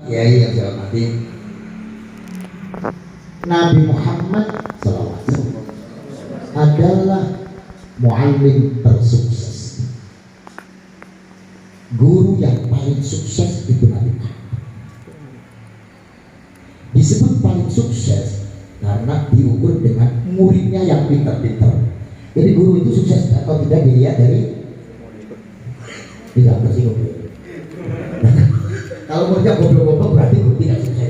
Kiai yang saya hormati, Nabi Muhammad SAW adalah muallim tersukses. Guru yang paling sukses itu Nabi Muhammad. Disebut paling sukses karena diukur dengan muridnya yang pintar-pintar. Jadi guru itu sukses atau tidak dilihat dari tidak tersinggung. Kalau muridnya goblok-goblok berarti guru tidak sukses.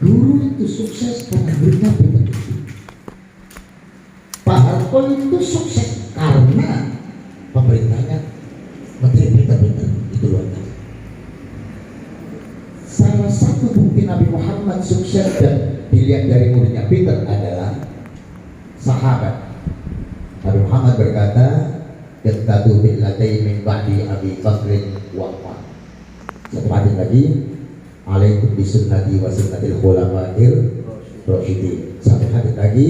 Guru itu sukses karena muridnya pintar-pintar. Pak Harto itu sukses karena pemerintahnya menteri pintar-pintar. Itu luar biasa. Salah satu bukti Nabi Muhammad sukses dan dilihat dari muridnya pintar adalah sahabat. Nabi Muhammad berkata, "Yattadu billatai min ba'di Abi Bakrin wa Umar." Satu hadis lagi, "Alaikum bisunnati wa sunnatil khulafa'ir rasyidin." Satu hadis lagi,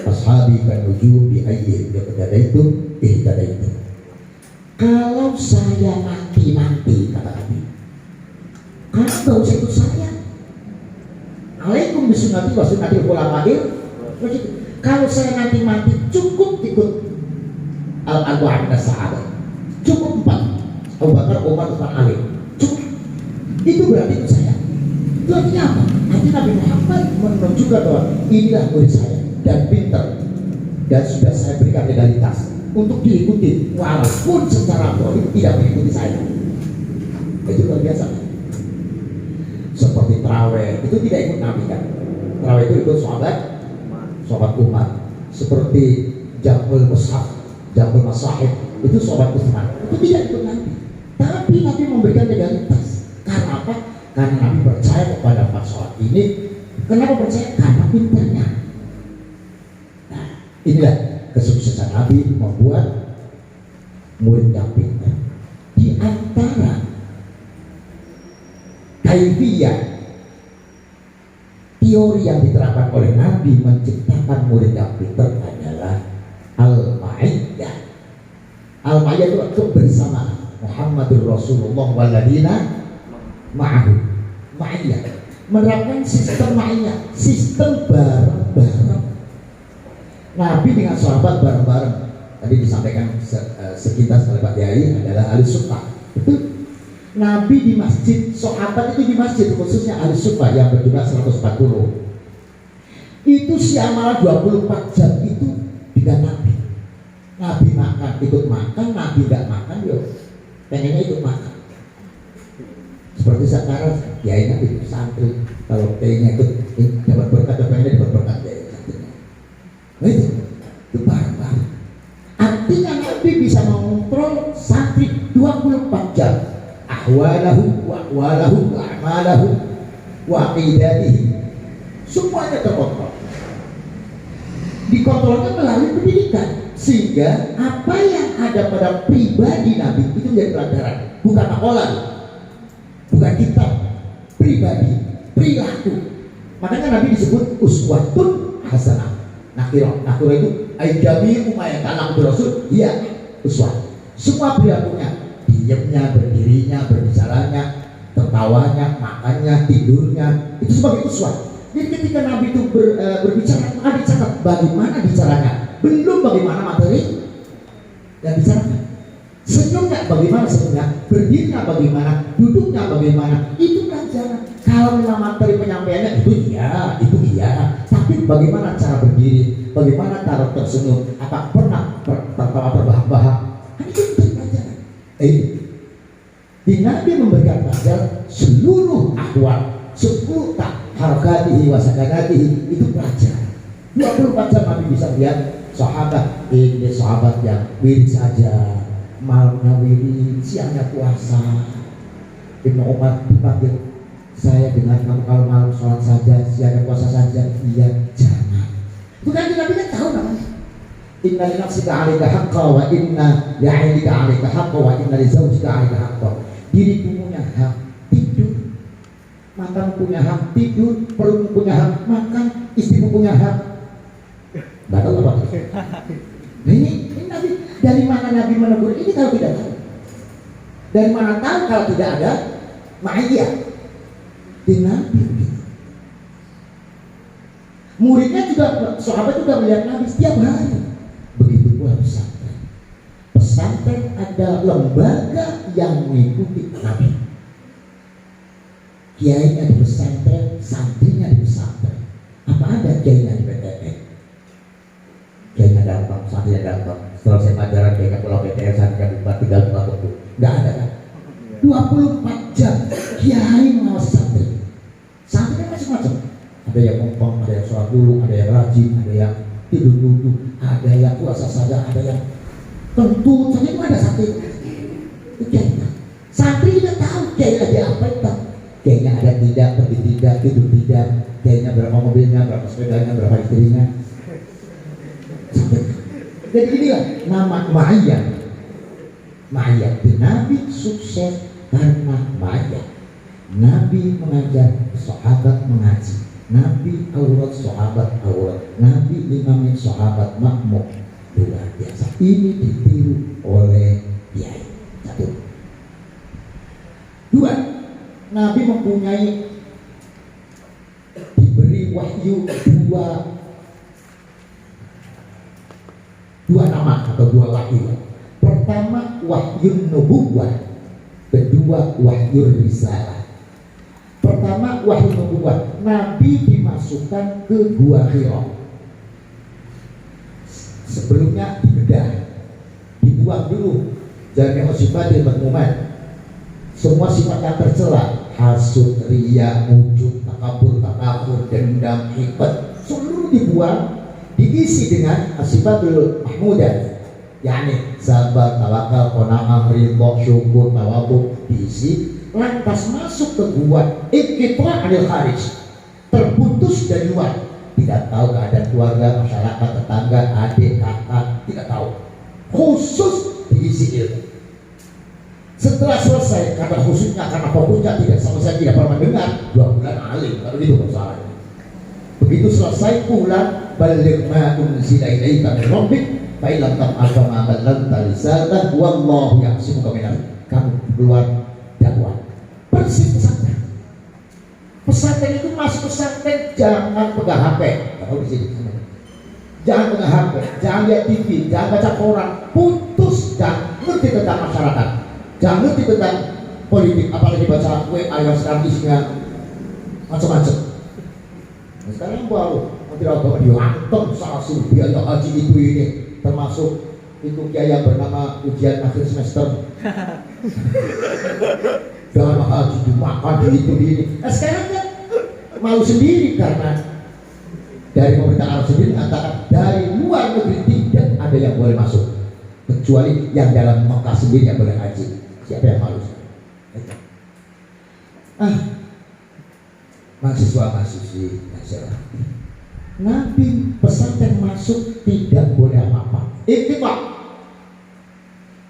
"Ashabi kan nujum bi ayyi iqtadaitum ihtadaitum." Kalau saya mati nanti, kata Nabi, kamu gak usah ikut saya. Alaikum bisunnati wa sunnatil khulafa'ir rasyidin. Kalau saya nanti mati cukup ikut al-arba'in as-sahabat, cukup 4, Abu Bakar, Umar, Utsman, Ali, cukup. Itu berarti ikut saya. Itu artinya apa? Artinya Nabi Muhammad menunjukkan bahwa inilah murid saya dan pintar dan sudah saya berikan legalitas untuk diikuti walaupun secara politik tidak mengikuti saya. Itu luar biasa. Seperti tarawih itu tidak ikut Nabi kan? Tarawih itu ikut sahabat umat. Seperti Jamul Mushaf, Jamul Masahib itu sahabat Utsman, itu tidak ikut Nabi. Tapi Nabi memberikan legalitas. Karena apa? Karena Nabi percaya kepada empat sholat ini. Kenapa percaya? Karena pintarnya. Nah, inilah kesuksesan Nabi membuat murid yang pintar. Di antara kaifiyah teori yang diterapkan oleh Nabi menciptakan murid yang pintar adalah al-ma'iyyah. Al-ma'iyyah itu kebersamaan. Muhammadur Rasulullah waladina ma'ahu. Ma'iyyah menerapkan sistem ma'iyyah, sistem bareng-bareng. Nabi dengan sahabat bareng-bareng. Tadi disampaikan sekitar oleh Pak Kiai adalah ahli sunnah. Itu Nabi di masjid, sahabat itu di masjid, khususnya ahli sunnah yang berjumlah 140. Itu siamal 24 jam itu dengan Nabi. Nabi makan, ikut makan, Nabi tidak makan, yo pengennya ikut makan. Seperti sekarang, ya ini Nabi santri, kalau pengennya ikut dapat berkat, pengennya dapat berkat ya santrinya. Nah itu bareng-bareng. Artinya Nabi bisa mengontrol santri 24 jam. Ahwalahu wa ahwalahu wa a'malahu wa aqidatihi, semuanya terkontrol. Dikontrolnya melalui pendidikan, sehingga apa yang ada pada pribadi Nabi itu menjadi pelajaran, bukan apalan, bukan kitab, pribadi, perilaku. Makanya Nabi disebut uswatun hasanah. Nakirah itu ajami umayat anak Rasul, iya uswat. Semua perilakunya, diamnya, berdirinya, berbicaranya, tertawanya, makannya, tidurnya, itu sebagai uswat. Jadi ketika Nabi itu berbicara, maka dicatat bagaimana bicaranya, belum bagaimana materi yang bicarakan. Senyumnya bagaimana senyumnya, berdirinya bagaimana, duduknya bagaimana, itu pelajaran. Kalau memang materi penyampaiannya itu iya, tapi bagaimana cara berdiri, bagaimana cara tersenyum, apa pernah tertawa terbahak-bahak, itu pelajaran. Di Nabi memberikan pelajaran seluruh ahwal, seputar harakatihi wa sakanatihi, itu pelajaran. 24 jam Nabi bisa lihat sahabat, ini sahabat yang wirid saja, malamnya wirid, siangnya puasa. Ibnu Umar dipanggil, saya dengar kamu kalau malam sholat saja, siangnya puasa saja. Iya, jangan. Bukan Nabi kan tahu namanya. Inna li nafsika 'alaika haqqan wa inna li 'ainika 'alaika haqqan wa inna li zawjika 'alaika haqqan. Dirimu punya hak tidur, matamu punya hak tidur, perutmu punya hak makan, istrimu punya hak. Batal apa? Nah ini Nabi, dari mana Nabi menegur ini kalau tidak tahu? Dari mana tahu kalau tidak ada ma'iyah di Nabi begitu. Muridnya juga, sahabat juga melihat Nabi setiap hari. Begitu pula pesantren. Pesantren ada lembaga yang mengikuti Nabi. Kiainya di pesantren, santrinya di pesantren. Apa ada kiainya di PTN? Kiainya datang, santrinya datang. Setelah saya pacaran kiainya pulang PTN, santrinya buka tinggal pulang waktu. Nggak ada kan? 24 jam kiai mengawasi santri. Santrinya macam-macam. Ada yang ngomong, ada yang sholat dulu, ada yang rajin, ada yang tidur dulu, ada yang puasa saja, ada yang tentu saja itu ada santri. Itu kiai. Santri tidak tahu kiai lagi apa itu. Kiainya ada tidak, pergi tidak, tidur tidak. Kiainya berapa mobilnya, berapa sepedanya, berapa istrinya. Jadi inilah nama ma'iyah. Ma'iyah. Nabi sukses karena ma'iyah. Nabi mengajar, sahabat mengaji. Nabi aurat, sahabat aurat. Nabi imamin, sahabat makmum. Luar biasa. Ini ditiru oleh kiai. Satu. Dua, Nabi mempunyai, diberi wahyu dua nama atau dua wahyu. Pertama wahyu nubuwah, kedua wahyu risalah. Pertama wahyu nubuwah, Nabi dimasukkan ke Gua Hira. Sebelumnya dibedah, dibuang dulu jangan sifatil madmumat. Semua sifat yang tercela, hasud, riya, ujub, takabur, dendam, hikmat, seluruh dibuang, diisi dengan sifatul mahmudah, yakni sabar, tawakal, qanaah, ridha, syukur, tawadhu, diisi. Lantas masuk ke gua iqtita' anil kharij, terputus dari luar, tidak tahu keadaan keluarga, masyarakat, tetangga, adik, kakak, tidak tahu, khusus diisi ilmu. Setelah selesai, karena khususnya, karena fokusnya tidak selesai, tidak pernah mendengar, 2 bulan alim, kalau itu masalahnya. Begitu selesai pulang, baligh ma unzila ilaika min rabbik fa illam taf'al fama ballagta risalatahu wallahu yahsibuka minal. Kamu keluar dakwah. Persis pesantren. Pesantren itu masuk pesantren jangan pegang HP. Kalau di sini. Jangan pegang HP, jangan lihat TV, jangan baca koran, putus dan ngerti tentang masyarakat. Jangan ngerti tentang politik, apalagi baca WA yang sekarang isinya macam-macam. Nah, sekarang baru Menteri Agama dihantam salah suruh biaya haji itu ini, termasuk itu kiai yang bernama ujian akhir semester. Jangan haji dimakan di itu di ini. Nah, sekarang kan malu sendiri karena dari pemerintah Arab sendiri mengatakan dari luar negeri tidak ada yang boleh masuk kecuali yang dalam Mekah sendiri yang boleh haji. Siapa yang malu? Mahasiswa-mahasiswi Nabi pesantren masuk tidak boleh apa-apa. Iqtita'.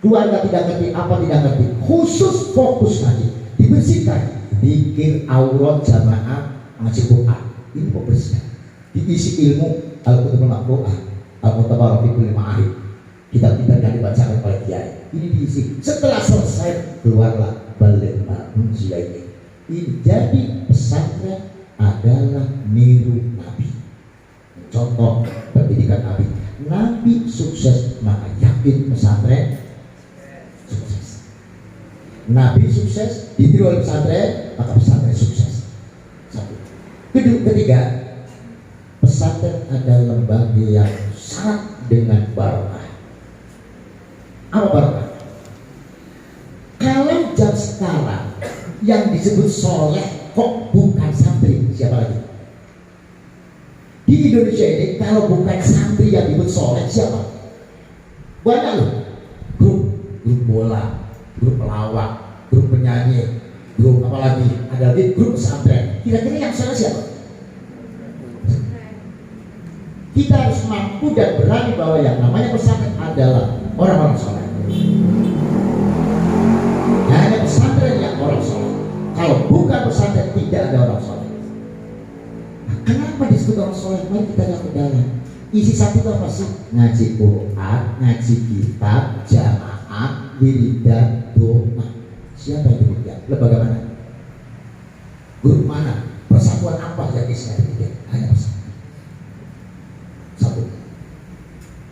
Keluarga tidak ngerti, apa tidak ngerti. Khusus fokus ngaji. Dibersihkan. Zikir, aurat, jamaah, ngaji Quran. Ini pembersihan. Diisi ilmu Al-Qur'anul Maqru'ah, Al-Mutabarraq fi kulli ma'arif. Kitab-kitab yang dibacakan oleh kiai. Ini diisi. Setelah selesai keluarlah baligh ma unzila ilaika. Ini jadi pesantren adalah niru Nabi. Contoh pendidikan Nabi. Nabi sukses, maka yakin pesantren sukses. Nabi sukses, ditiru oleh pesantren, maka pesantren sukses. Satu. Ketiga, pesantren adalah lembaga yang syarat dengan barokah. Apa barokah? Kalau jam sekarang yang disebut soleh kok bukan santri, siapa lagi? Di Indonesia ini kalau bukan santri yang disebut soleh siapa? Banyak loh. Grup bola, grup pelawak, grup penyanyi, grup apa lagi? Ada lagi grup pesantren. Kira-kira yang soleh siapa? Kita harus mampu dan berani bahwa yang namanya pesantren adalah orang-orang soleh. Hanya pesantren yang orang soleh. Kalau bukan pesantren tidak ada orang soleh. Nah, kenapa disebut orang soleh? Mari kita lihat ke dalam. Isi satu itu apa sih? Ngaji Quran, ngaji kitab, jamaah, wiridan, doa. Siapa yang demikian? Lembaga mana? Grup mana? Persatuan apa yang isinya demikian? Hanya persatuan. Satu.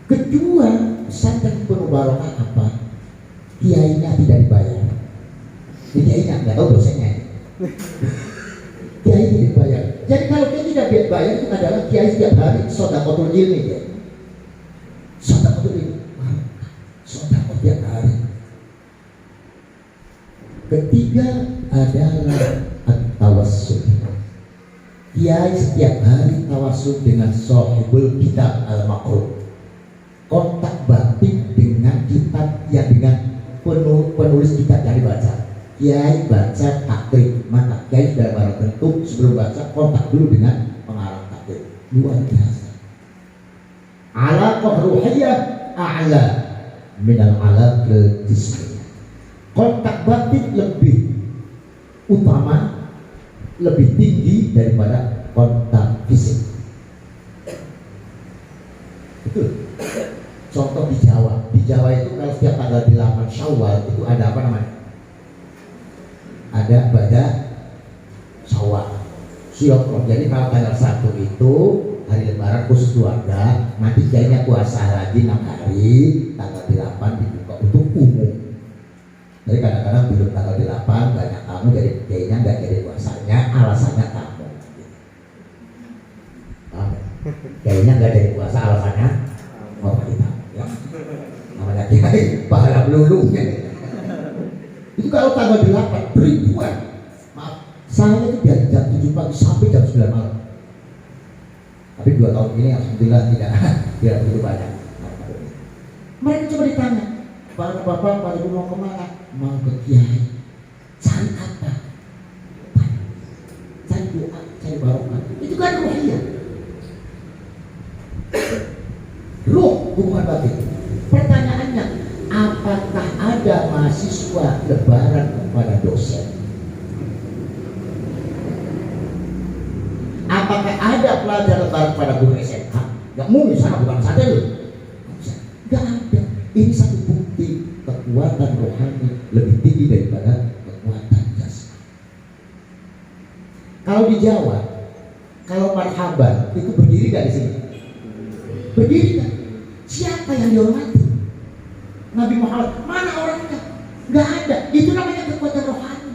Kedua, pesantren penuh barokah apa? Kiainya tidak dibayar. Jadi kiainya nggak tahu dosennya. Kiai tidak dibayar. Jadi kalau kiai tidak dibayar itu adalah kiai setiap hari sedekahul ilmi ya. Sedekahul ilmi. Sedekah tiap hari. Ketiga adalah tawassul. Kiai setiap hari tawassul dengan sahibul kitab al-maqrur. Kontak batin dengan kitab yang dengan penulis kitab yang dibaca. Kiai baca takrib, maka kiai sudah barang tentu sebelum baca kontak dulu dengan pengarang takrib. Luar biasa. Alaqah ruhiyah a'la minal alaqah jismiyah. Kontak batin lebih utama, lebih tinggi daripada kontak fisik. Betul. Contoh di Jawa. Di Jawa itu kalau setiap tanggal 8 Syawal itu ada apa namanya? Ada Bada Syawal. Siokro. Jadi kalau tanggal 1 itu hari lebaran khusus keluarga, nanti kiainya puasa lagi 6 hari, tanggal 8 dibuka untuk umum. Jadi kadang-kadang belum tanggal 8 banyak tamu, jadi kiainya nggak jadi puasanya, alasannya tamu. Kiainya nggak jadi puasa, alasannya mau pakai tamu. Ya. Namanya kiai pahala meluluhnya. Itu kalau tanggal 8 ribuan. Maaf, saya itu dari jam 7 pagi sampai jam 9 malam. Tapi 2 tahun ini alhamdulillah tidak begitu banyak. Mereka coba ditanya, Bapak ibu mau kemana? Mau ke kiai. Cari apa? Cari doa, cari barokah. Itu kan ruhiyah. Ruh bukan batin. Pertanyaannya, apakah ada mahasiswa lebaran kepada dosen? Apakah ada pelajar lebaran pada guru SMA? Gak mungkin, sana bukan saja loh. Gak ada. Ini satu bukti kekuatan rohani lebih tinggi daripada kekuatan jasmani. Kalau di Jawa, kalau marhaban itu berdiri gak di sini? Berdiri kan? Siapa yang dihormati? Nabi Muhammad. Mana orangnya? Gak ada. Itu namanya kekuatan rohani.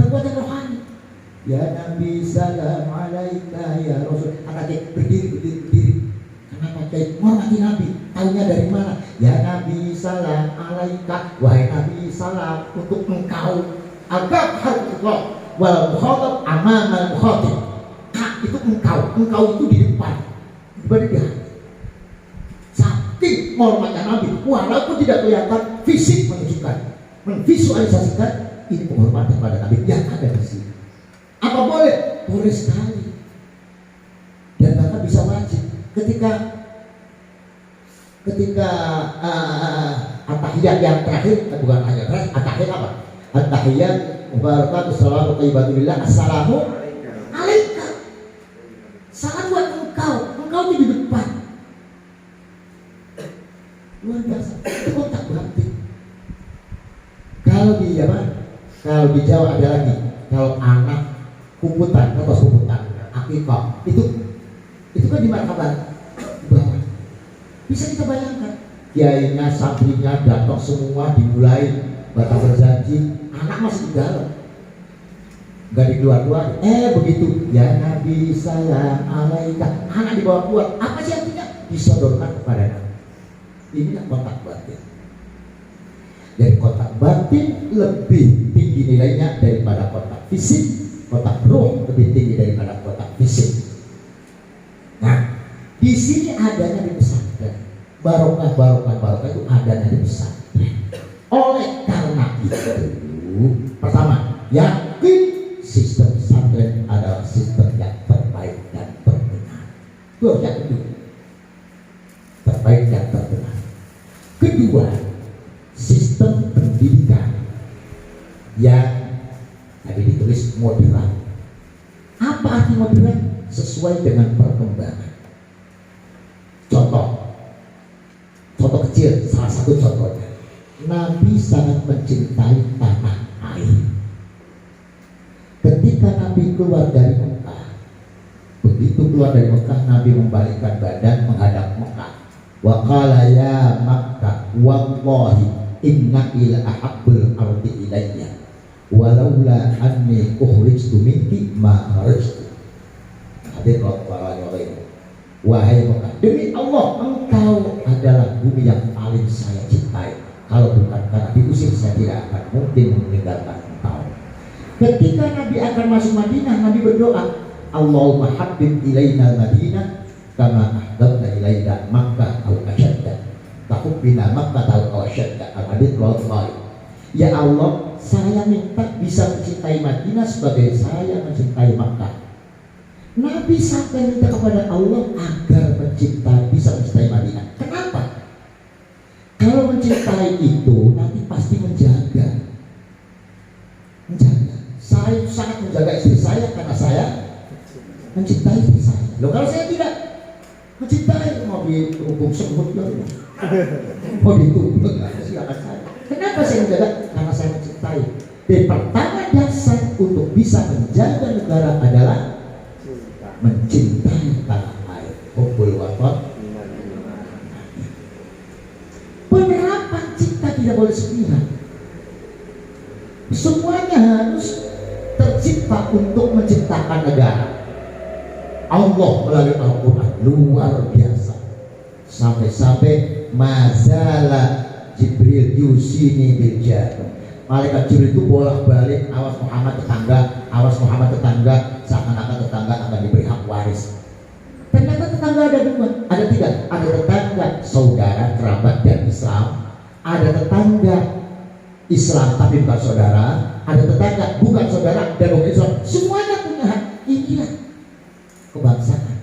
Kekuatan rohani. Ya Nabi salam alaika ya Rasul. Anaknya berdiri. Kenapa kayak menghormati Nabi? Tahunya dari mana? Ya Nabi salam alaika. Wahai Nabi salam untuk engkau. Agak haruslah wal mukhatab amamal mukhatab. Itu engkau itu di depan. Berdiri. Saking menghormati Nabi, walaupun tidak kelihatan, fisik menunjukkan, memvisualisasikan ini penghormatan pada Nabi yang ada di sini. Apa boleh? Boleh sekali. Dan bahkan bisa wajib. Ketika at-tahiyat yang terakhir, bukan hanya terakhir, at-tahiyat apa? At-tahiyat mubarakatuh salawatu thayyibatullillah assalamu alaika. Salam buat engkau di depan. Luar biasa. Itu kontak batin. Kalau di Jawa ada lagi. Kalau anak kumputan, akikah, itu kan di marhaban bawah. Bisa kita bayangkan. Kiainya, santrinya datang semua, dimulai batang berjanji, anak masih di dalam. Gak dikeluar-keluar. Begitu. Ya Nabi salam alaika. Anak dibawa keluar. Apa sih artinya? Disodorkan kepada Nabi. Ini kontak batin. Jadi kontak batin lebih tinggi nilainya daripada kontak fisik. Kontak roh lebih tinggi daripada kontak fisik. Nah, di sini adanya di pesantren. Barokah itu adanya di pesantren. Oleh karena itu, pertama, yakin sistem pesantren adalah sistem yang terbaik dan terbenar. Itu yang kedua, terbaik dan terbenar. Kedua, sistem pendidikan yang tadi ditulis moderat. Apa arti moderat? Sesuai dengan perkembangan. Contoh kecil, salah satu contohnya, Nabi sangat mencintai tanah air. Nabi keluar dari Mekah. Begitu keluar dari Mekah, Nabi membalikkan badan menghadap Mekah. Wa qala ya Makkah wallahi inna ila ahabbul ardi ilayya walaula anni ukhrijtu minki ma kharajtu. Hadir wahai Mekah, demi Allah engkau adalah bumi yang paling saya cintai. Kalau bukan karena diusir, saya tidak akan mungkin meninggalkan engkau. Ketika Nabi akan masuk Madinah, Nabi berdoa, Allahumma habbib ilaina Madinah kama ahbabta ilaina Makkah aw asyadda. Tahubbina Makkah aw asyadda. Al-hadits riwayat. Ya Allah, saya minta bisa mencintai Madinah sebagai saya mencintai Makkah. Nabi sampai minta kepada Allah agar bisa mencintai Madinah. Kenapa? Kalau mencintai itu nanti pasti menjaga. Saya sangat menjaga istri saya karena saya mencintai istri saya. Loh, kalau saya tidak mencintai, mau dihukum semut ya, mau dituntut, silakan saya. Kenapa saya menjaga? Karena saya mencintai. Dan pertama dasar untuk bisa menjaga negara adalah mencintai tanah air. Hubbul watan. Penerapan cinta tidak boleh sepihak. Semuanya harus tercipta untuk menciptakan negara. Allah melalui Al-Quran luar biasa. Sampai-sampai mazala Jibril yusini bil jannah. Malaikat Jibril itu bolak-balik, awas Muhammad tetangga, seakan-akan tetangga akan diberi hak waris. Ternyata tetangga ada dua, ada tiga. Ada tetangga saudara, kerabat dan Islam. Ada tetangga Islam tapi bukan saudara. Ada tetangga bukan saudara dan bukan Islam. Semuanya punya hak. Inilah kebangsaan.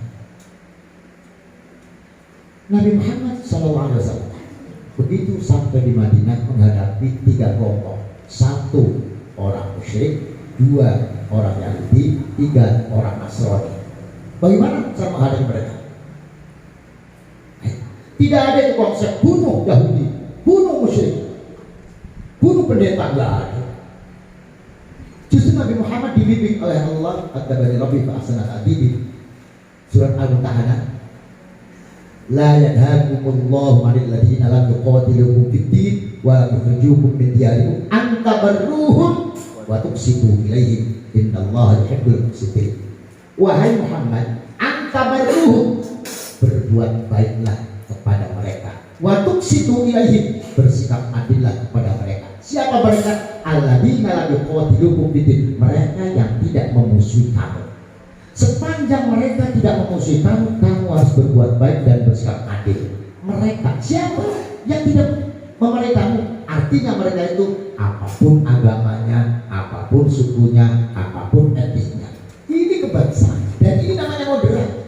Nabi Muhammad SAW begitu sampai di Madinah menghadapi tiga kelompok. Satu orang musyrik, dua orang Yahudi, tiga orang Nasrani. Bagaimana cara menghadapi mereka? Tidak ada konsep bunuh Yahudi, bunuh musyrik, bunuh pendeta, tidak ada. Justru Nabi Muhammad dibimbing oleh Allah, at-tabari rabbi fa ahsana ta'dibi. Surat Al-Mumtahanah. La yanhaakumullahu 'anil ladzina lam yuqatilukum fid-din wa lam yukhrijukum min diyarikum an tabarruhum wa tuqsitu ilaihim innallaha yuhibbul muqsitin. Wahai Muhammad, an tabarruhum, berbuat baiklah kepada mereka, wa tuqsitu ilaihim, bersikap adillah kepada mereka. Siapa mereka? Alladzina lam yuqatilukum fid-din, mereka yang tidak memusuhi kamu. Sepanjang mereka tidak memusuhi kamu, kamu harus berbuat baik dan bersikap adil. Mereka siapa yang tidak memerangi kamu? Artinya mereka itu apapun agamanya, apapun sukunya, apapun etnisnya. Ini kebangsaan dan ini namanya moderat.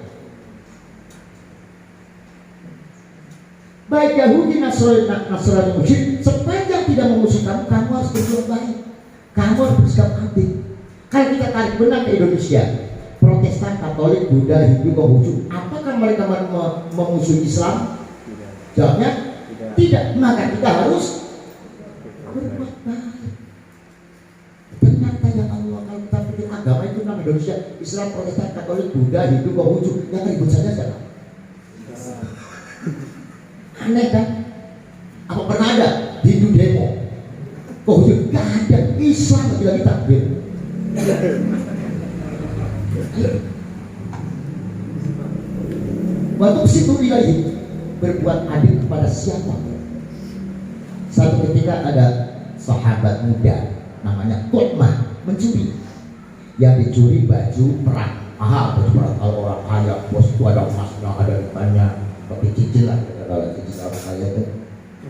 Baik Yahudi, Nasrani, musyrik, sepanjang tidak memusuhi kamu, kamu harus berbuat baik. Kamu harus bersikap adil. Kalau kita tarik benang ke Indonesia, Protestan, Katolik, Buddha, Hindu, Konghucu, apakah mereka memusuhi Islam? Jawabnya tidak. Maka kita harus berbuat baik. Ternyata ya Allah, kalau kita pikir agama itu nama Indonesia, Islam, Protestan, Katolik, Buddha, Hindu, Konghucu, yang ribut saja siapa? Aneh kan? Apa pernah ada Hindu demo? Konghucu gak ada. Islam lagi-lagi takbir. Waktu situ ilahi, berbuat adil kepada siapa? Satu ketika ada sahabat muda namanya Qutmah mencuri. Yang dicuri baju perang. Baju perang kalau orang kaya, bos itu ada emasnya, ada banyak, pakai cicil lah. Kalau cicil orang kaya itu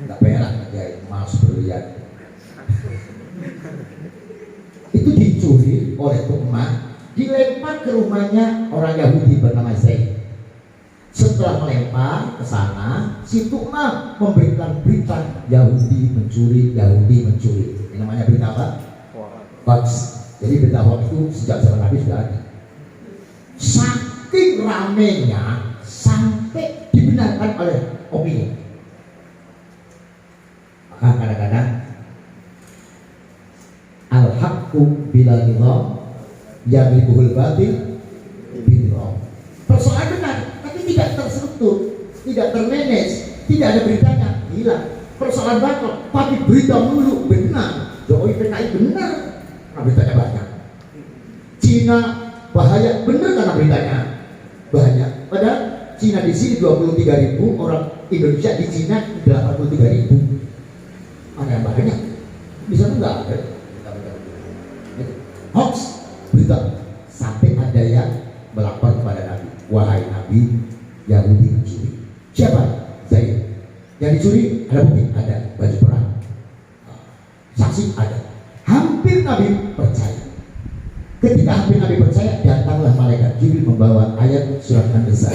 nggak perak aja, emas berlian. Itu dicuri oleh Qutmah, dilempar ke rumahnya orang Yahudi bernama Zaid. Setelah melempar ke sana, si Tu'mah memberikan berita Yahudi mencuri, Yahudi mencuri. Ini namanya berita apa? Hoax. Jadi berita hoax itu sejak zaman Nabi sudah ada. Saking ramenya sampai dibenarkan oleh opini. Maka kadang-kadang al-haqqu bila nizam yang libuhul batil bidroh. Persoalan benar, tapi tidak terstruktur, tidak termanage, tidak ada beritanya, hilang. Persoalan batil, tapi berita mulu benar. Jokowi PKI benar, karena beritanya banyak. Cina bahaya benar karena beritanya banyak. Padahal Cina di sini 23.000 orang, Indonesia di Cina 83.000. Mana yang banyak? Di sana enggak ada. Hoax berita sampai ada yang melapor kepada Nabi, wahai Nabi, Yahudi mencuri. Siapa? Zaid. Yang dicuri ada bukti, ada baju perang, saksi ada. Hampir Nabi percaya. Ketika hampir Nabi percaya, datanglah malaikat Jibril membawa ayat surat An-Nisa.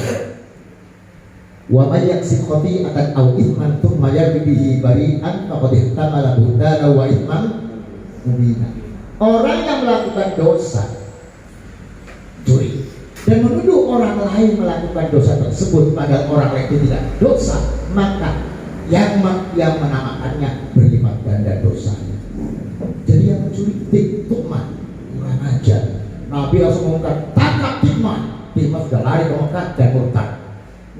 Wa may yaksib khati'atan aw ithman thumma yarmi bihi bari'an faqad ihtamala buhtana wa ithman mubina. Orang yang melakukan dosa curi dan menuduh orang lain melakukan dosa tersebut padahal orang lain itu tidak dosa, maka yang menamakannya berlipat ganda dosanya. Jadi yang mencuri tikman kurang ajar. Nabi langsung mengumumkan tangkap tikman. Tikman sudah lari ke Mekah dan murtad.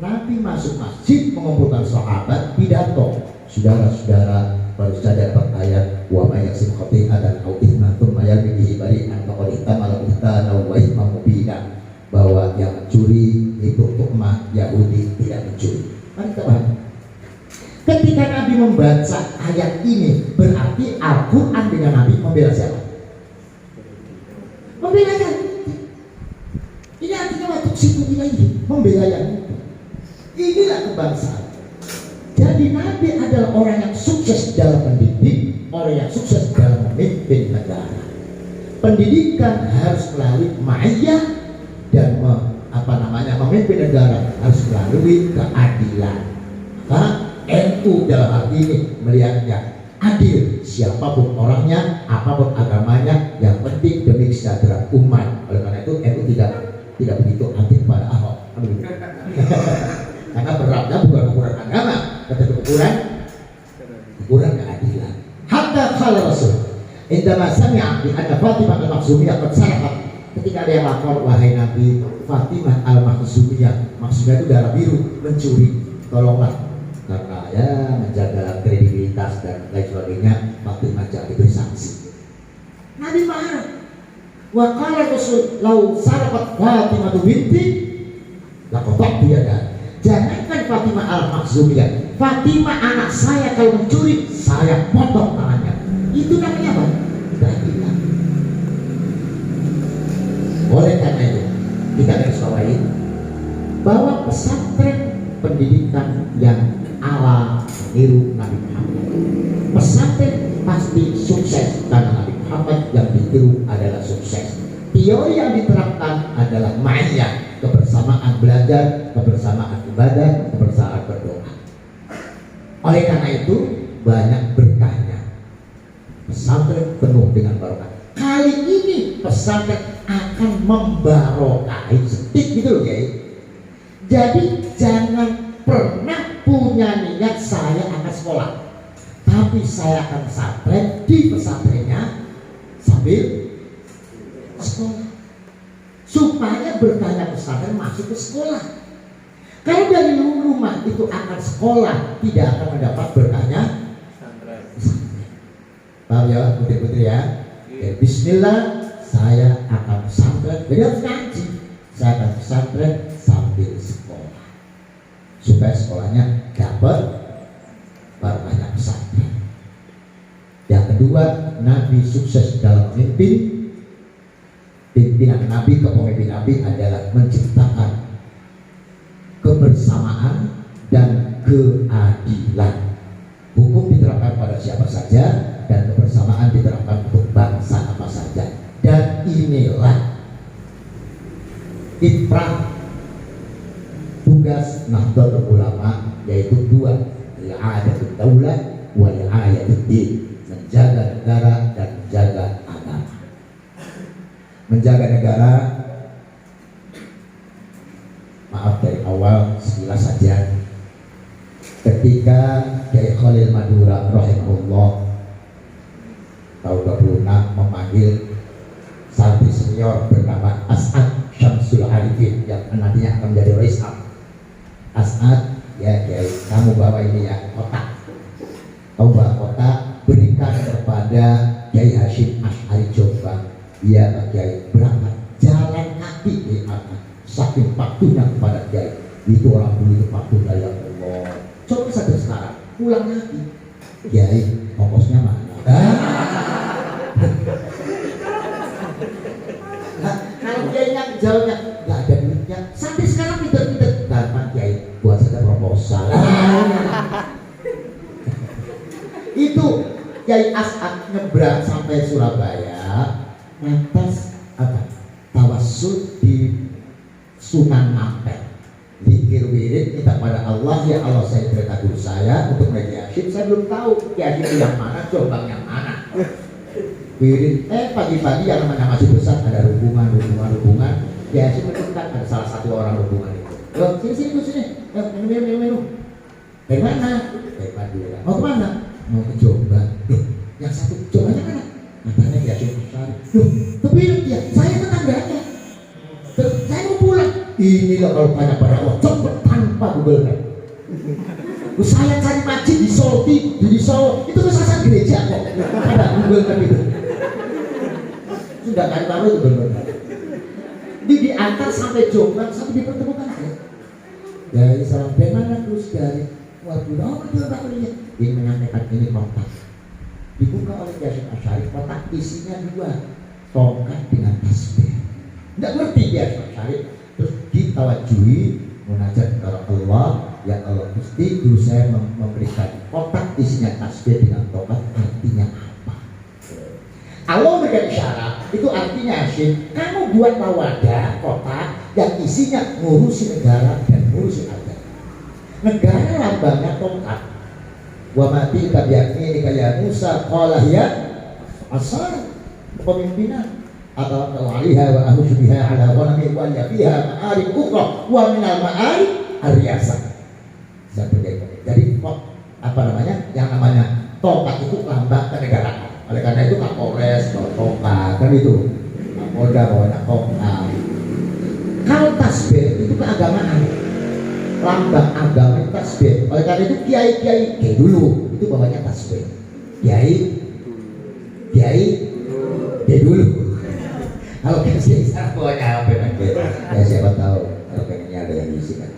Nabi masuk masjid mengumpulkan sahabat pidato. Saudara-saudara, baru saja dapat ayat wa may yaksib khati'atan aw ithman thumma yarmi bihi bari'an faqad ihtamala buhtana wa ithman mubina, bahwa yang mencuri itu tukmah, Yahudi tidak mencuri. Mari kita paham. Ketika Nabi membaca ayat ini, berarti Al-Quran dengan Nabi membela siapa? Membela Yahudi. Ini artinya waktu situ ini membela Yahudi. Inilah kebangsaan. Jadi Nabi adalah orang yang sukses dalam mendidik, orang yang sukses dalam memimpin negara. Pendidikan harus melalui ma'iyah dan memimpin negara harus melalui keadilan. Maka NU dalam hal ini melihatnya adil, siapapun orangnya, apapun agamanya, yang penting demi kesejahteraan umat. Oleh karena itu NU tidak begitu anti kepada Ahok. Karena beratnya bukan ukuran agama, tetapi ukuran keadilan. Hatta qala Rasul, indama sami'a bi anna Fatimah al-Makhzumiyah qad sarqat. Ketika ada yang lapor, wahai Nabi, Fatimah al-Makhzumiyah, maksudnya itu darah biru, mencuri, tolonglah. Karena ya menjaga kredibilitas dan lain sebagainya, Fatimah jangan diberi sanksi. Nabi marah. Wa qala Rasul, "Lau sarqat Fatimah binti laqad biyada." Jangankan Fatimah al-Makhzumiyah, Fatimah anak saya kalau mencuri, saya potong tangannya. Itu namanya apa? Keadilan. Oleh karena itu, kita garis bawahi bahwa pesantren pendidikan yang ala meniru Nabi Muhammad. Pesantren pasti sukses karena Nabi Muhammad yang ditiru adalah sukses. Teori yang diterapkan adalah ma'iyah, kebersamaan belajar, kebersamaan ibadah, kebersamaan berdoa. Oleh karena itu banyak berkahnya. Pesantren penuh dengan barokah. Kali ini pesantren akan membarokahi sedikit gitu loh ya. Jadi jangan pernah punya niat saya akan sekolah, tapi saya akan pesantren, di pesantrennya sambil sekolah, supaya berkahnya pesantren masuk ke sekolah. Kalau dari rumah itu akan sekolah, tidak akan mendapat berkahnya pesantren. Paham ya putri-putri ya? Bismillah, saya akan pesantren, jadi harus ngaji. Saya akan pesantren sambil sekolah, supaya sekolahnya dapat berkahnya pesantren. Yang kedua, Nabi sukses dalam memimpin. Pimpinan Nabi, kepemimpinan Nabi adalah menciptakan kebersamaan dan keadilan. Hukum diterapkan pada siapa saja dan kebersamaan diterapkan untuk bangsa apa saja. Dan inilah kiprah tugas Nahdlatul Ulama, yaitu dua, ri'ayatul daulah wa ri'ayatud din, menjaga negara dan menjaga agama. Menjaga negara, maaf dari awal sekilas saja, ketika Kiai Khalil Madura rahimahullah tahun 26 memanggil santri senior bernama kamu bawa ini ya, kotak. Kamu bawa kotak, berikan kepada Kiai Hasyim Asy'ari Jombang. Iya Pak Kiai, berangkat jalan kaki di atas. Saking patuhnya kepada Kiai. Itu orang dulu itu patuh ya Allah. Coba saja sekarang, pulang lagi. Kiai, ongkosnya mana? Nah, kalau Kiainya jawabnya nggak ada duitnya, sampai sekarang tidak gampang Kiai, buat saja proposal. Itu Kiai As'ad nyebrang sampai Surabaya, lantas apa? Tawassul di Sunan Ampel. Zikir wirid minta pada Allah, ya Allah saya cerita guru saya untuk Kiai Hasyim, saya belum tahu Kiai Hasyim yang mana, Jombang yang mana. Wirid, pagi-pagi yang namanya masih besar ada hubungan. Kiai Hasyim menunjukkan ada salah satu orang hubungan itu. Loh, sini. Minum. Dari mana? Dari Madura. Mau kemana? Mau ke Jombang. Loh, yang satu Jombangnya mana? Katanya Kiai Hasyim Asy'ari. Loh, tapi dia, saya tetangganya. Saya mau pulang. Inilah kalau tanya pada Allah, coba tanpa Google Map. Saya cari masjid di Solo, itu kesasar gereja kok. Ada Google Map itu. Sudah kan tahu itu Google Map. Diantar sampai Jombang, sampai dipertemukan ya. Dari salam dari mana terus dari waduh, lihat ini menyampaikan ini kontak. Dibuka oleh Kiai Hasyim Asy'ari, kotak isinya 2, tongkat dengan tasbih. Tidak ngerti Kiai Hasyim Asy'ari. Terus ditawajuhi munajat kepada Allah, ya Allah Gusti, guru saya memberikan kotak isinya tasbih dengan tongkat, artinya apa? Allah memberikan isyarat, itu artinya Hasyim, kamu buat wadah kotak yang isinya ngurusi negara dan ngurusi agama. Negara lambangnya tongkat. Wa mati kabiyaminika ya Musa qala hiya asar, kepemimpinan. Atau alaiha wa ahushu biha ala ghanami wa fiha ma'arib ukhra wa minal ma'arib ar-riyasah. Jadi apa namanya? Yang namanya tongkat itu lambang kenegaraan. Oleh karena itu Kapolres bawa tongkat, kan itu. Kapolda bawa tongkat. Kalau tasbih itu keagamaan. Lambang agama itu tasbih. Oleh karena itu kiai dulu itu bawanya tasbih. Kiai dulu. Kalau kasih sekarang bawanya apa nanti? Ya siapa tahu kalau pengennya ada yang isi kan.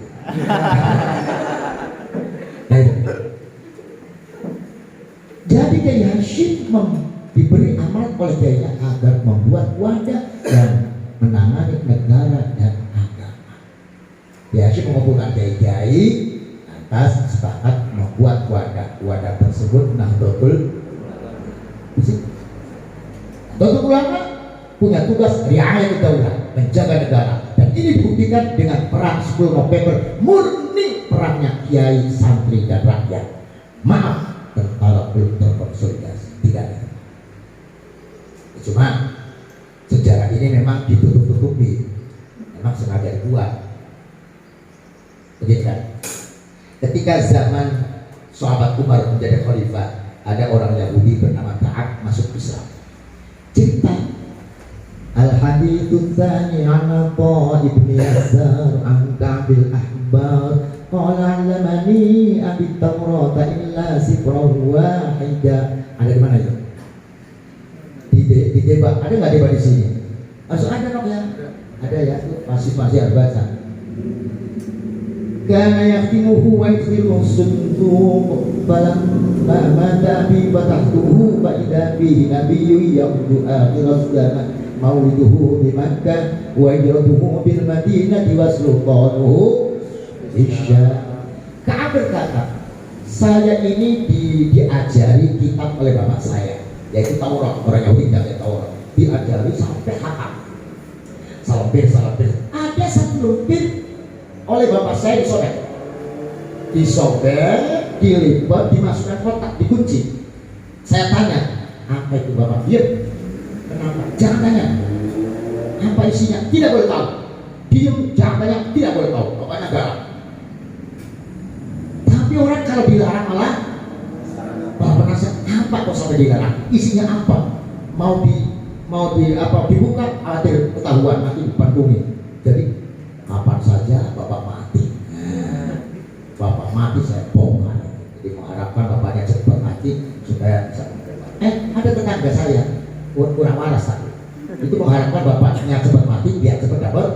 Jadi Kiai Hasyim diberi amanat oleh Kiai agar membuat wadah dan menangani negara dan agama. Kiai Hasyim mengumpulkan kiai-kiai, lantas sepakat membuat wadah tersebut Nahdlatul Ulama punya tugas riayat daulah, menjaga negara, dan ini dibuktikan dengan perang 10 November, murni perangnya kiai, santri dan rakyat. Maaf, tentara belum terkonsolidasi, tidak ada. Cuma sejarah ini memang ditutup-tutupi, memang sengaja dibuat. Begitu kan? Ketika zaman sahabat Umar menjadi khalifah, ada orang Yahudi bernama Ka'ab masuk Islam. Cerita Al-hadithu tsani an Atha ibn Yasar an Ka'bil Ahbar qala 'allamani abi Tawrata illa sifran wahida. Ada di mana itu? Di Deba. Ada nggak Deba di sini? Ada dong ya? Ada ya? Masih harus baca. Kana yaqtimuhu wa yaqtimu sunduq falamma mata bi batahtuhu fa idza bihi nabiyyun yaqdu akhiraz zaman mauliduhu di Makkah wa hijratuhu bil Madinah wa sultanuhu isya. Ka'ab berkata, saya ini diajari kitab oleh bapak saya, yaitu Taurat. Orang Yahudi tidak Taurat, diajari sampai hafal. Salapir. Ada satu lumpir oleh bapak saya disobek, dilipat, dimasukkan kotak, dikunci. Saya tanya, apa itu bapak? Diam. Kenapa? Jangan tanya. Apa isinya? Tidak boleh tahu. Diam, jangan tanya. Tidak boleh tahu. Pokoknya galak. Tapi orang kalau dilarang malah penasaran. Apa kok sampai dilarang? Isinya apa? Mau dibuka, khawatir ketahuan nanti depan bumi. Jadi kapan saja bapak mati. Bapak mati saya bongkar. Jadi mengharapkan bapaknya cepat mati supaya bisa menerima. Ada tetangga saya kurang waras tadi. Itu mengharapkan bapaknya cepat mati biar cepat dapat.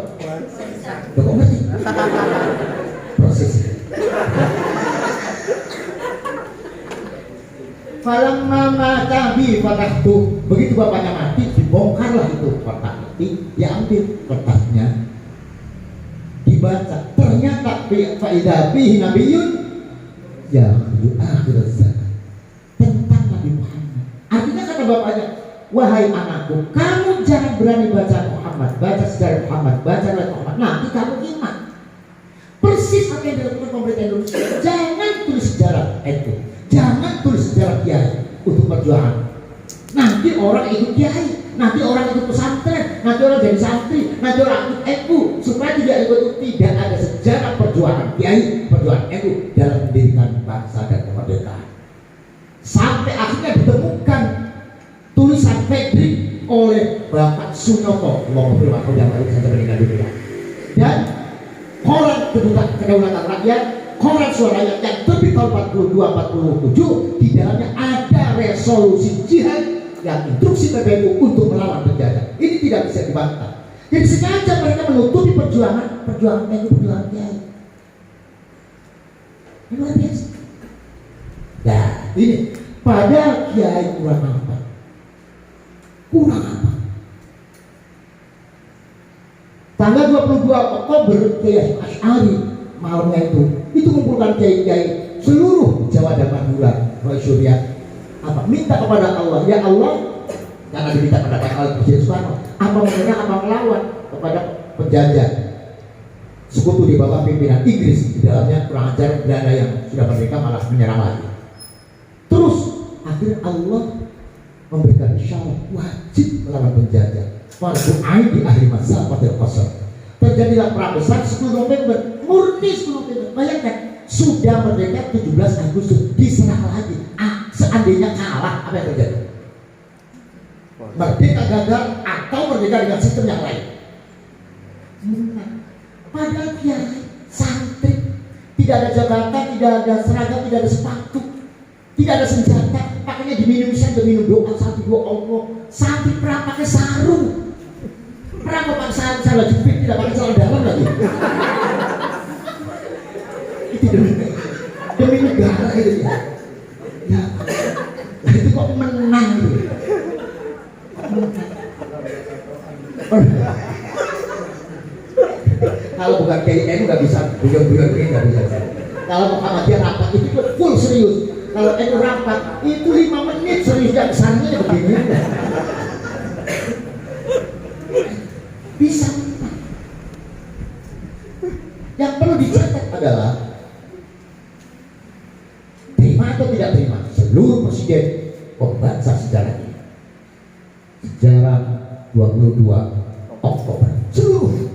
Kok ngerti? Proses. Falamma mata bi fatahtu. Begitu bapaknya mati, dibongkarlah itu kotak itu, diambil kertasnya, dibaca. Ternyata faida bihi nabiyun ya akhir zaman tentang Nabi Muhammad. Artinya kata bapaknya, wahai anakku, kamu jangan berani baca Muhammad, baca sejarah Muhammad, baca riwayat Muhammad, nanti kamu iman. Persis apa yang dilakukan pemerintah Indonesia. Jangan tulis sejarah itu, jangan tulis sejarah kiai untuk perjuangan. Nanti orang ikut kiai, nanti orang ikut pesantren, nanti orang jadi santri, nanti orang ikut NU. Supaya tidak ada sejarah perjuangan kiai, perjuangan NU dalam mendirikan bangsa dan kemerdekaan. Sampai akhirnya ditemukan tulisan Fredrik oleh Bapak Sunoto, Allah yang baru saja meninggal dunia, dan koran kedaulatan rakyat, koran suara rakyat yang terbit tahun 42-47, di dalamnya ada resolusi jihad yang instruksi PBNU untuk melawan penjajah. Ini tidak bisa dibantah. Jadi sengaja mereka menutupi perjuangan PBNU, perjuangan kiai. Ini luar biasa. Nah, ini padahal kiai kurang apa? Kurang apa? Tanggal 22 Oktober Kiai Asy'ari malamnya itu kumpulkan kiai-kiai seluruh Jawa dan Madura, Roy Surya, minta kepada Allah, ya Allah, karena diminta kepada Presiden Soekarno, apa menyerang, apa melawan kepada penjajah sekutu di bawah pimpinan Inggris, di dalamnya kurang ajar Belanda yang sudah merdeka malah menyerang lagi. Terus akhirnya Allah memberikan isyarat wajib melawan penjajah. Fardu ain di akhir masa Fatil Qasr. Terjadilah perang besar 10 November, murni 10 November. Bayangkan, sudah merdeka 17 Agustus, diserah lagi. Seandainya kalah, apa yang terjadi? Merdeka gagal atau merdeka dengan sistem yang lain? Padahal kiai, santri, tidak ada jabatan, tidak ada seragam, tidak ada sepatu, tidak ada senjata, pakainya diminum diminum doa satu dua Allah. Santri perang pakai sarung, perang pakai sarung jepit, tidak pakai sarung dalam lagi. Itu demi negara itu ya. Ya, itu kok menang gitu. Kalau bukan KIN nggak bisa, bukan ini nggak bisa. Kalau Muhammadiyah rapat itu full serius. Kalau NU rapat itu 5 menit serius, dan kesannya begini. Bisa. Yang perlu dicatat adalah terima atau tidak terima seluruh presiden pembangsa sejarah ini. Sejarah 22 Oktober seluruh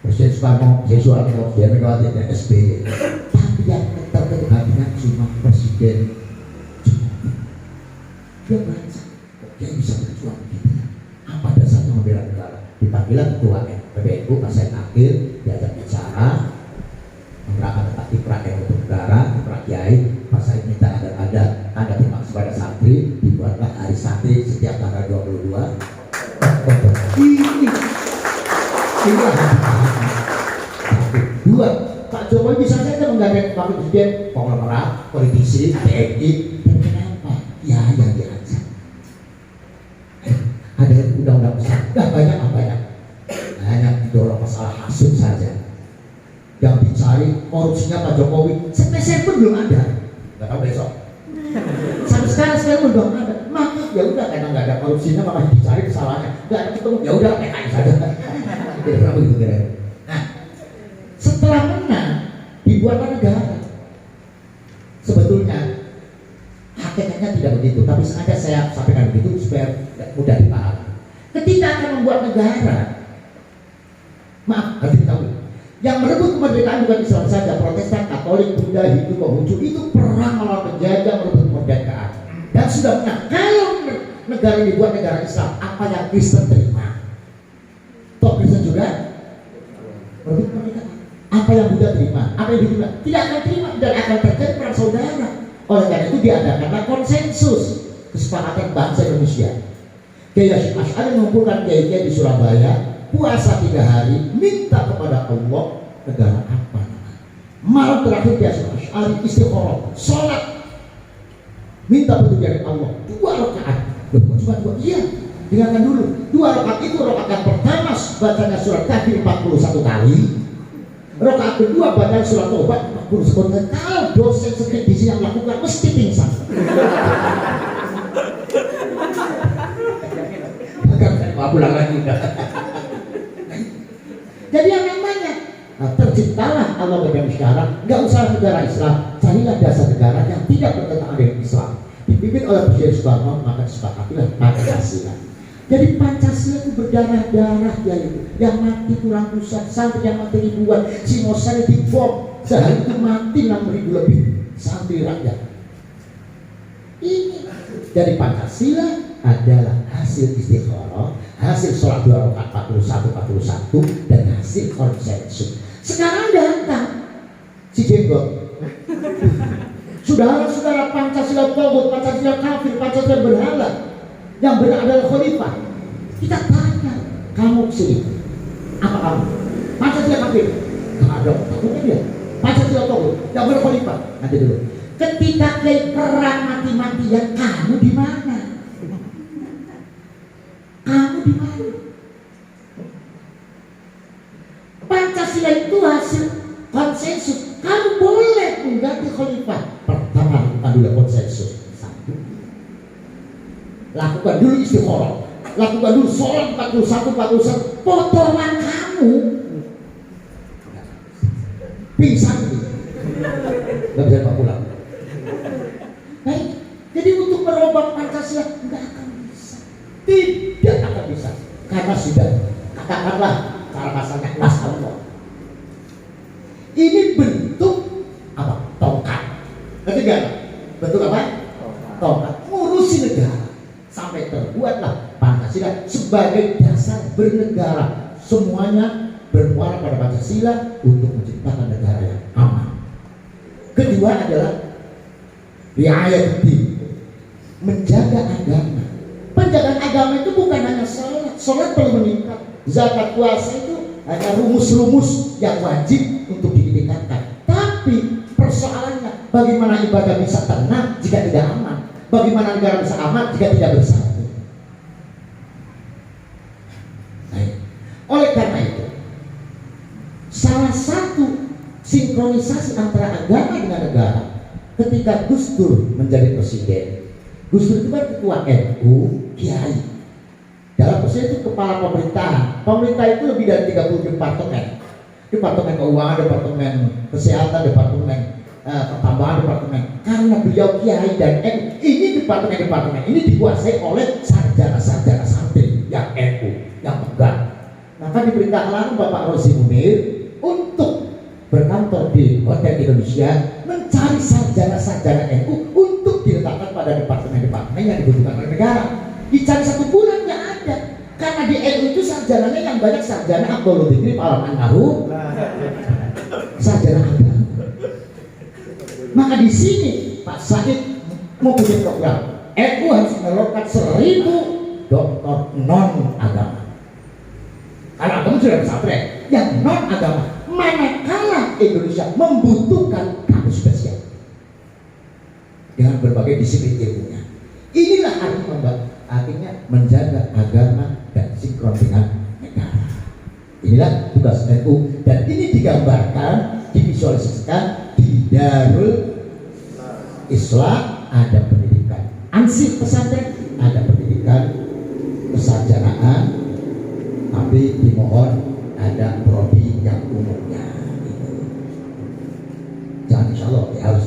Presiden Soekarno, Soeharto, Megawati dan SBY. Tapi yang tertentu hatinya cuma Presiden Jokowi. Dia merasa, dia bisa berjuang gitu. Apa dasarnya membela negara? Dipanggil ketua PBNU Pak Said Akil, diajak bicara, menerapkan taktik perang untuk negara, para kiai. Pak Said minta ada terima kasih pada santri, dibuatlah hari santri setiap tanggal 22 Oktober. Inilah dua. Pak Jokowi bisa saja menggandeng wakil presiden, konglomerat, politisi, TNI, dan kenapa? Ya yang diajak. Ada undang-undang besar, nggak banyak apa-banyak, hanya didorong masalah hasut saja. Yang dicari korupsinya Pak Jokowi sepeser pun belum ada. Nggak tahu besok. Sampai sekarang pun belum ada. Maka ya udah, karena nggak ada korupsinya makanya dicari kesalahannya. Nggak ada ketemu, ya udah PKI saja. Tidak begitu kira. Nah, setelah menang dibuatlah negara. Sebetulnya hakikatnya tidak begitu, tapi sengaja saya sampaikan begitu supaya mudah dipahami. Ketika akan membuat negara, maaf, harus diketahui, yang merebut kemerdekaan bukan Islam saja, Protestan, Katolik, Buddha, Hindu, Konghucu, itu perang melawan penjajah merebut kemerdekaan dan sudah menang. Kalau negara ini dibuat negara Islam, apa yang Kristen terima? Toh Kristen juga merebut kemerdekaan. Apa yang Buddha terima? Apa yang diterima? Tidak akan terima. dan akan terjadi perang saudara. Oleh karena itu diadakanlah konsensus kesepakatan bangsa Indonesia. Kiai Hasyim Asy'ari mengumpulkan kiai-kiai di Surabaya, puasa 3 hari, minta kepada Allah negara apa. Malam terakhir Kiai Hasyim Asy'ari istikharah, sholat, minta petunjuk dari Allah 2 rakaat. Cuma 2, iya, dengarkan dulu. 2 rakaat itu rakaat pertama bacanya surat Kafir 41 kali, rakaat kedua baca surat Tobat 41 kali. Kalau dosen skripsi yang melakukan mesti pingsan. Pulang lagi. Jadi yang namanya terciptalah Allah berikan sekarang, nggak usah negara Islam, carilah dasar negara yang tidak bertentangan dengan Islam, dipimpin oleh Presiden Soekarno, maka disepakatilah Pancasila. Jadi Pancasila itu berdarah-darah ya itu, yang mati kurang ratusan, santri yang mati ribuan, Singosari dibom, sehari itu mati 6.000 lebih santri rakyat. Ini jadi Pancasila adalah hasil istikharah, hasil sholat 2 rakaat 41 dan hasil konsensus. Sekarang datang si jenggot, saudara-saudara, Pancasila togut, Pancasila kafir, Pancasila berhala, yang benar adalah khalifah. Kita tanya, kamu sini apa kamu? Pancasila kafir? Nggak ada, takutnya dia. Pancasila togut, yang benar khalifah. Nanti dulu. Ketika Kiai perang mati-matian, kamu di mana? Kamu di mana? Pancasila itu hasil konsensus. Kamu boleh mengganti khalifah. Pertama, lakukan dulu konsensus. 1. Lakukan dulu istikharah. Lakukan dulu sholat 41. Potongan kamu pingsan gitu. Gak bisa Pak pulang. Baik, jadi untuk merubah Pancasila nggak akan bisa, tidak akan bisa, karena sudah katakanlah cara masanya nas Allah. Ini bentuk apa? Tongkat. Ketiga, bentuk apa? Tongkat. Ngurusi negara sampai terbuatlah Pancasila sebagai dasar bernegara. Semuanya bermuara pada Pancasila untuk menciptakan negara yang aman. Kedua adalah riayatul, menjaga agama. Penjagaan agama itu bukan hanya sholat perlu meningkat, zakat, puasa itu hanya rumus-rumus yang wajib untuk ditingkatkan. Tapi persoalannya bagaimana ibadah bisa tenang jika tidak aman, bagaimana negara bisa aman jika tidak bersatu. Baik. Oleh karena itu, salah satu sinkronisasi antara agama dengan negara ketika Gus Dur menjadi presiden. Gus Dur itu kan ketua NU, kiai. Dalam presiden itu kepala pemerintahan. Pemerintah itu lebih dari 30 departemen. Departemen keuangan, departemen kesehatan, departemen pertambangan, departemen. Karena beliau kiai dan NU, ini departemen ini dikuasai oleh sarjana-sarjana santri yang NU, yang pegang. Maka diperintahkan Bapak Rozi Munir untuk berkantor di Hotel Indonesia, mencari sarjana-sarjana NU untuk diletakkan pada departemen-departemen yang dibutuhkan oleh negara. Dicari 1 bulan nggak ada, karena di NU itu sarjananya yang banyak sarjana Abdul Fikri, Palaman Nahu, sarjana agama. Maka di sini Pak Said mau punya program, NU harus menelurkan 1000 doktor non agama. Kalau agama sudah pesantren, yang non agama. Manakala Indonesia membutuhkan kampus spesial dengan berbagai disiplin ilmunya. Inilah artinya menjaga agama dan sinkron dengan negara. Inilah tugas NU, dan ini digambarkan, divisualisasikan di Darul Islam. Ada pendidikan ansih pesantren, ada pendidikan kesarjanaan, tapi dimohon ada prodi yang umumnya. Jangan insya Allah ya harus.